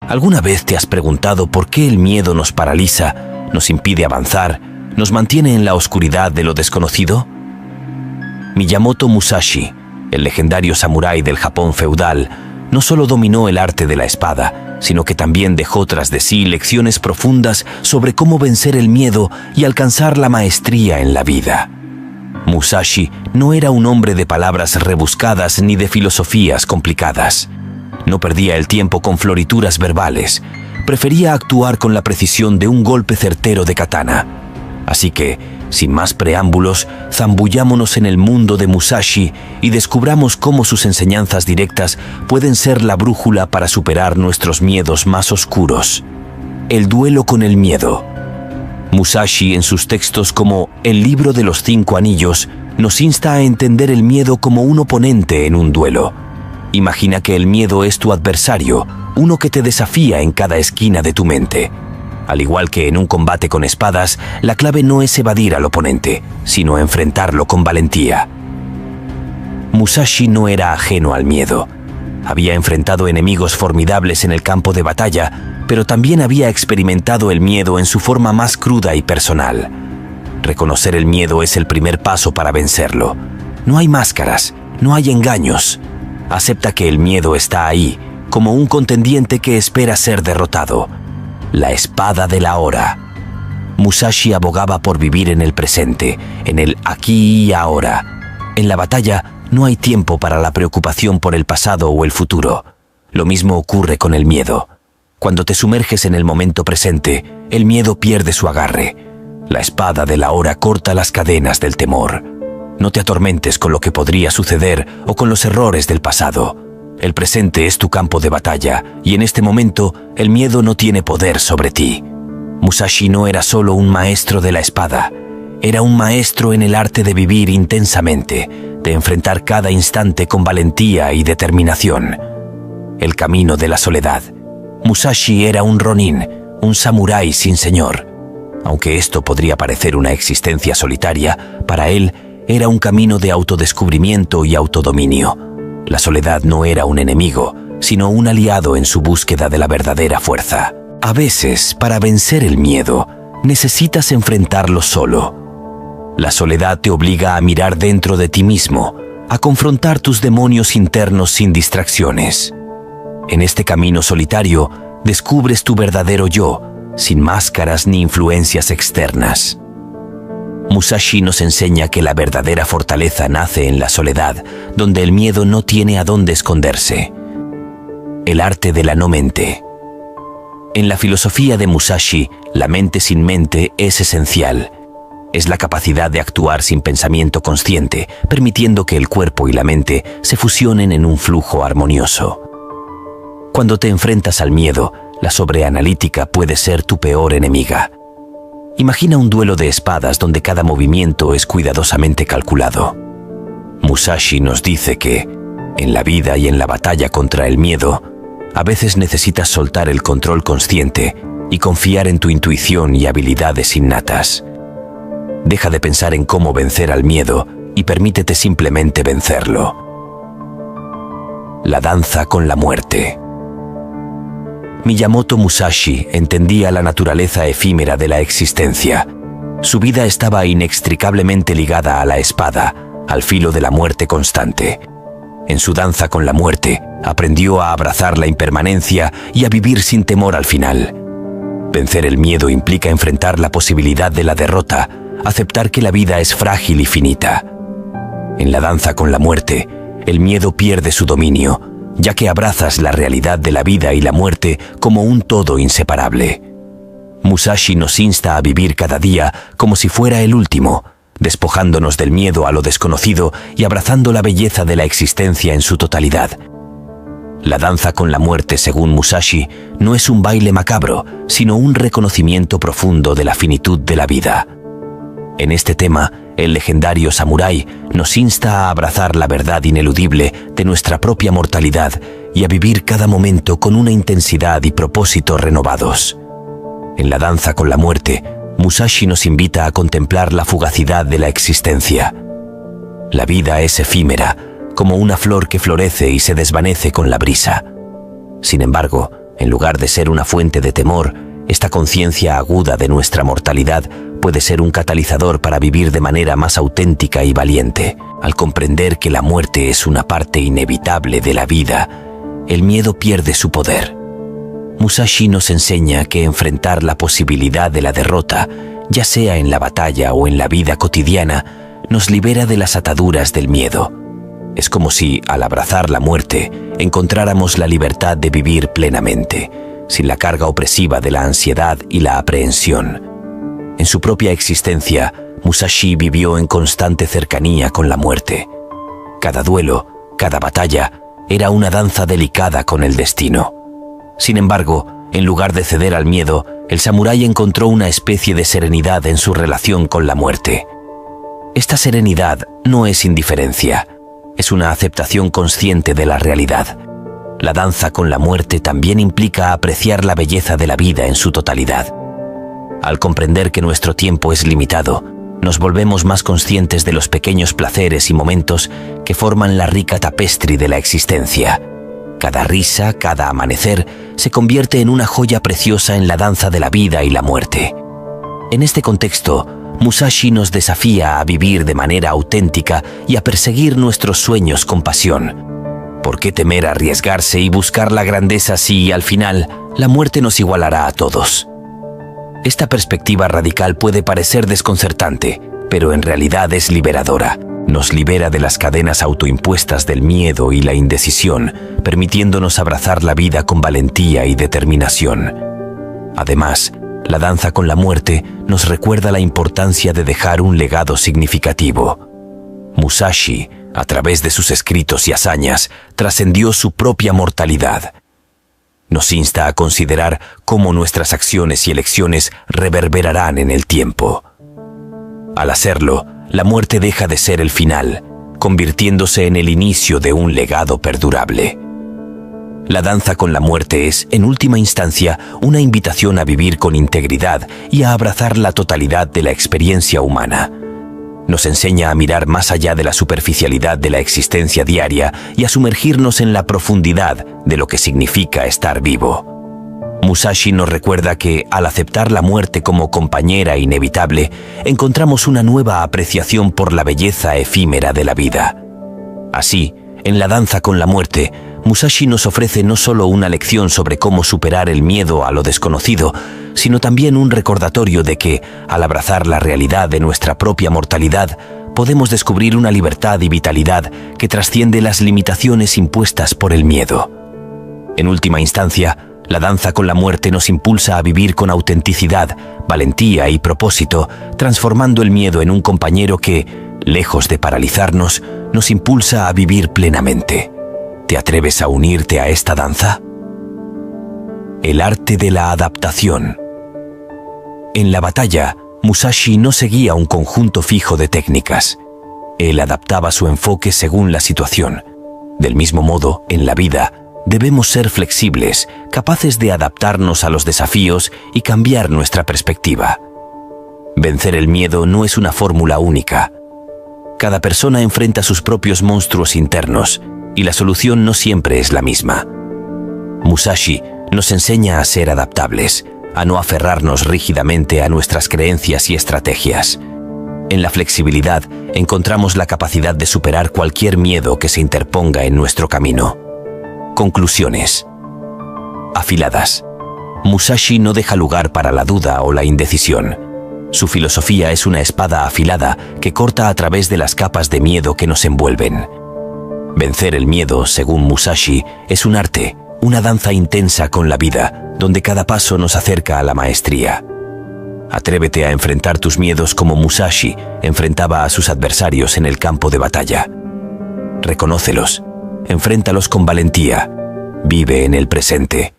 ¿Alguna vez te has preguntado por qué el miedo nos paraliza, nos impide avanzar, nos mantiene en la oscuridad de lo desconocido? Miyamoto Musashi, el legendario samurái del Japón feudal, no solo dominó el arte de la espada, sino que también dejó tras de sí lecciones profundas sobre cómo vencer el miedo y alcanzar la maestría en la vida. Musashi no era un hombre de palabras rebuscadas ni de filosofías complicadas. No perdía el tiempo con florituras verbales. Prefería actuar con la precisión de un golpe certero de katana. Así que, sin más preámbulos, zambullámonos en el mundo de Musashi y descubramos cómo sus enseñanzas directas pueden ser la brújula para superar nuestros miedos más oscuros. El duelo con el miedo. Musashi, en sus textos como El libro de los 5 anillos, nos insta a entender el miedo como un oponente en un duelo. Imagina que el miedo es tu adversario, uno que te desafía en cada esquina de tu mente. Al igual que en un combate con espadas, la clave no es evadir al oponente, sino enfrentarlo con valentía. Musashi no era ajeno al miedo. Había enfrentado enemigos formidables en el campo de batalla, pero también había experimentado el miedo en su forma más cruda y personal. Reconocer el miedo es el primer paso para vencerlo. No hay máscaras, no hay engaños. Acepta que el miedo está ahí, como un contendiente que espera ser derrotado. La espada de la hora. Musashi abogaba por vivir en el presente, en el aquí y ahora. En la batalla no hay tiempo para la preocupación por el pasado o el futuro. Lo mismo ocurre con el miedo. Cuando te sumerges en el momento presente, el miedo pierde su agarre. La espada de la hora corta las cadenas del temor. No te atormentes con lo que podría suceder o con los errores del pasado. El presente es tu campo de batalla y en este momento el miedo no tiene poder sobre ti. Musashi no era solo un maestro de la espada, era un maestro en el arte de vivir intensamente, de enfrentar cada instante con valentía y determinación. El camino de la soledad. Musashi era un ronin, un samurái sin señor. Aunque esto podría parecer una existencia solitaria, para él era un camino de autodescubrimiento y autodominio. La soledad no era un enemigo, sino un aliado en su búsqueda de la verdadera fuerza. A veces, para vencer el miedo, necesitas enfrentarlo solo. La soledad te obliga a mirar dentro de ti mismo, a confrontar tus demonios internos sin distracciones. En este camino solitario, descubres tu verdadero yo, sin máscaras ni influencias externas. Musashi nos enseña que la verdadera fortaleza nace en la soledad, donde el miedo no tiene a dónde esconderse. El arte de la no mente. En la filosofía de Musashi, la mente sin mente es esencial. Es la capacidad de actuar sin pensamiento consciente, permitiendo que el cuerpo y la mente se fusionen en un flujo armonioso. Cuando te enfrentas al miedo, la sobreanalítica puede ser tu peor enemiga. Imagina un duelo de espadas donde cada movimiento es cuidadosamente calculado. Musashi nos dice que, en la vida y en la batalla contra el miedo, a veces necesitas soltar el control consciente y confiar en tu intuición y habilidades innatas. Deja de pensar en cómo vencer al miedo y permítete simplemente vencerlo. La danza con la muerte. Miyamoto Musashi entendía la naturaleza efímera de la existencia. Su vida estaba inextricablemente ligada a la espada, al filo de la muerte constante. En su danza con la muerte, aprendió a abrazar la impermanencia y a vivir sin temor al final. Vencer el miedo implica enfrentar la posibilidad de la derrota, aceptar que la vida es frágil y finita. En la danza con la muerte, el miedo pierde su dominio, ya que abrazas la realidad de la vida y la muerte como un todo inseparable. Musashi nos insta a vivir cada día como si fuera el último, despojándonos del miedo a lo desconocido y abrazando la belleza de la existencia en su totalidad. La danza con la muerte, según Musashi, no es un baile macabro, sino un reconocimiento profundo de la finitud de la vida. En este tema, el legendario samurái nos insta a abrazar la verdad ineludible de nuestra propia mortalidad y a vivir cada momento con una intensidad y propósito renovados. En la danza con la muerte, Musashi nos invita a contemplar la fugacidad de la existencia. La vida es efímera, como una flor que florece y se desvanece con la brisa. Sin embargo, En lugar de ser una fuente de temor, esta conciencia aguda de nuestra mortalidad puede ser un catalizador para vivir de manera más auténtica y valiente. Al comprender que la muerte es una parte inevitable de la vida, el miedo pierde su poder. Musashi nos enseña que enfrentar la posibilidad de la derrota, ya sea en la batalla o en la vida cotidiana, nos libera de las ataduras del miedo. Es como si, al abrazar la muerte, encontráramos la libertad de vivir plenamente, sin la carga opresiva de la ansiedad y la aprehensión. En su propia existencia, Musashi vivió en constante cercanía con la muerte. Cada duelo, cada batalla, era una danza delicada con el destino. Sin embargo, en lugar de ceder al miedo, el samurái encontró una especie de serenidad en su relación con la muerte. Esta serenidad no es indiferencia, es una aceptación consciente de la realidad. La danza con la muerte también implica apreciar la belleza de la vida en su totalidad. Al comprender que nuestro tiempo es limitado, nos volvemos más conscientes de los pequeños placeres y momentos que forman la rica tapestry de la existencia. Cada risa, cada amanecer, se convierte en una joya preciosa en la danza de la vida y la muerte. En este contexto, Musashi nos desafía a vivir de manera auténtica y a perseguir nuestros sueños con pasión. ¿Por qué temer arriesgarse y buscar la grandeza si, al final, la muerte nos igualará a todos? Esta perspectiva radical puede parecer desconcertante, pero en realidad es liberadora. Nos libera de las cadenas autoimpuestas del miedo y la indecisión, permitiéndonos abrazar la vida con valentía y determinación. Además, la danza con la muerte nos recuerda la importancia de dejar un legado significativo. Musashi, a través de sus escritos y hazañas, trascendió su propia mortalidad. Nos insta a considerar cómo nuestras acciones y elecciones reverberarán en el tiempo. Al hacerlo, la muerte deja de ser el final, convirtiéndose en el inicio de un legado perdurable. La danza con la muerte es, en última instancia, una invitación a vivir con integridad y a abrazar la totalidad de la experiencia humana. Nos enseña a mirar más allá de la superficialidad de la existencia diaria y a sumergirnos en la profundidad de lo que significa estar vivo. Musashi nos recuerda que, al aceptar la muerte como compañera inevitable, encontramos una nueva apreciación por la belleza efímera de la vida. Así, en la danza con la muerte, Musashi nos ofrece no solo una lección sobre cómo superar el miedo a lo desconocido, sino también un recordatorio de que, al abrazar la realidad de nuestra propia mortalidad, podemos descubrir una libertad y vitalidad que trasciende las limitaciones impuestas por el miedo. En última instancia, la danza con la muerte nos impulsa a vivir con autenticidad, valentía y propósito, transformando el miedo en un compañero que, lejos de paralizarnos, nos impulsa a vivir plenamente. ¿Te atreves a unirte a esta danza? El arte de la adaptación. En la batalla, Musashi no seguía un conjunto fijo de técnicas. Él adaptaba su enfoque según la situación. Del mismo modo, en la vida, debemos ser flexibles, capaces de adaptarnos a los desafíos y cambiar nuestra perspectiva. Vencer el miedo no es una fórmula única. Cada persona enfrenta sus propios monstruos internos, y la solución no siempre es la misma. Musashi nos enseña a ser adaptables, a no aferrarnos rígidamente a nuestras creencias y estrategias. En la flexibilidad encontramos la capacidad de superar cualquier miedo que se interponga en nuestro camino. Conclusiones. Afiladas. Musashi no deja lugar para la duda o la indecisión. Su filosofía es una espada afilada que corta a través de las capas de miedo que nos envuelven. Vencer el miedo, según Musashi, es un arte, una danza intensa con la vida, donde cada paso nos acerca a la maestría. Atrévete a enfrentar tus miedos como Musashi enfrentaba a sus adversarios en el campo de batalla. Reconócelos, enfréntalos con valentía, vive en el presente